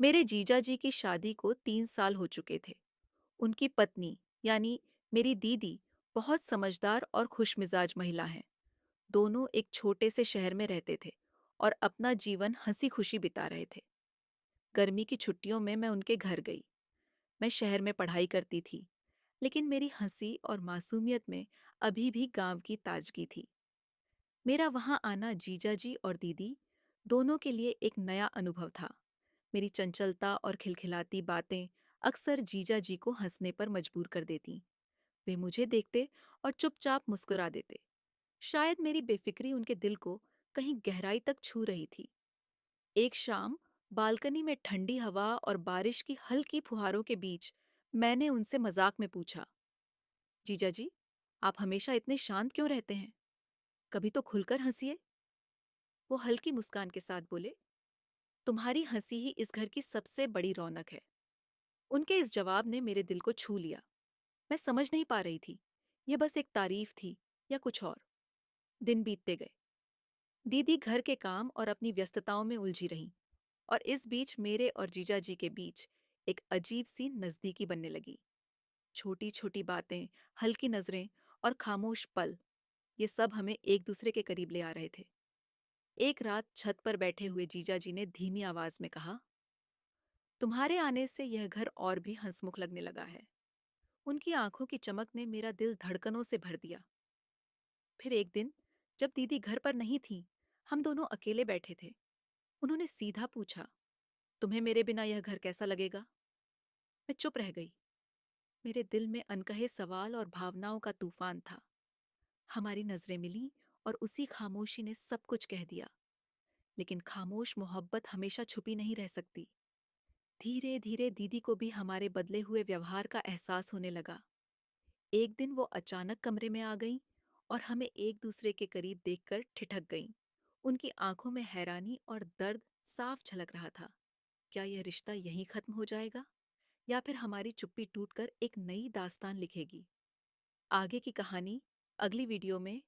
मेरे जीजा जी की शादी को 3 साल हो चुके थे। उनकी पत्नी यानी मेरी दीदी बहुत समझदार और खुशमिजाज महिला हैं। दोनों एक छोटे से शहर में रहते थे और अपना जीवन हंसी खुशी बिता रहे थे। गर्मी की छुट्टियों में मैं उनके घर गई। मैं शहर में पढ़ाई करती थी, लेकिन मेरी हंसी और मासूमियत में अभी भी गांव की ताजगी थी। मेरा वहां आना जीजा जी और दीदी दोनों के लिए एक नया अनुभव था। मेरी चंचलता और खिलखिलाती बातें अक्सर जीजा जी को हंसने पर मजबूर कर देती। वे मुझे देखते और चुपचाप मुस्कुरा देते। शायद मेरी बेफिक्री उनके दिल को कहीं गहराई तक छू रही थी। एक शाम बालकनी में ठंडी हवा और बारिश की हल्की फुहारों के बीच मैंने उनसे मजाक में पूछा, जीजा जी, आप हमेशा इतने शांत क्यों रहते हैं? कभी तो खुलकर हंसिए। वो हल्की मुस्कान के साथ बोले, तुम्हारी हंसी ही इस घर की सबसे बड़ी रौनक है। उनके इस जवाब ने मेरे दिल को छू लिया। मैं समझ नहीं पा रही थी, यह बस एक तारीफ थी या कुछ और। दिन बीतते गए। दीदी घर के काम और अपनी व्यस्तताओं में उलझी रहीं, और इस बीच मेरे और जीजा जी के बीच एक अजीब सी नजदीकी बनने लगी। छोटी छोटी बातें, हल्की नजरें और खामोश पल, ये सब हमें एक दूसरे के करीब ले आ रहे थे। एक रात छत पर बैठे हुए जीजा जी ने धीमी आवाज में कहा, तुम्हारे आने से यह घर और भी हंसमुख लगने लगा है। उनकी आंखों की चमक ने मेरा दिल धड़कनों से भर दिया। फिर एक दिन जब दीदी घर पर नहीं थी, हम दोनों अकेले बैठे थे। उन्होंने सीधा पूछा, तुम्हें मेरे बिना यह घर कैसा लगेगा? मैं चुप रह गई। मेरे दिल में अनकहे सवाल और भावनाओं का तूफान था। हमारी नजरें मिलीं और उसी खामोशी ने सब कुछ कह दिया। लेकिन खामोश मोहब्बत हमेशा छुपी नहीं रह सकती। धीरे धीरे दीदी को भी हमारे बदले हुए व्यवहार का एहसास होने लगा। एक दिन वो अचानक कमरे में आ गईं और हमें एक दूसरे के करीब देखकर ठिठक गईं। उनकी आंखों में हैरानी और दर्द साफ झलक रहा था। क्या यह रिश्ता यहीं खत्म हो जाएगा, या फिर हमारी चुप्पी टूटकर एक नई दास्तान लिखेगी? आगे की कहानी अगली वीडियो में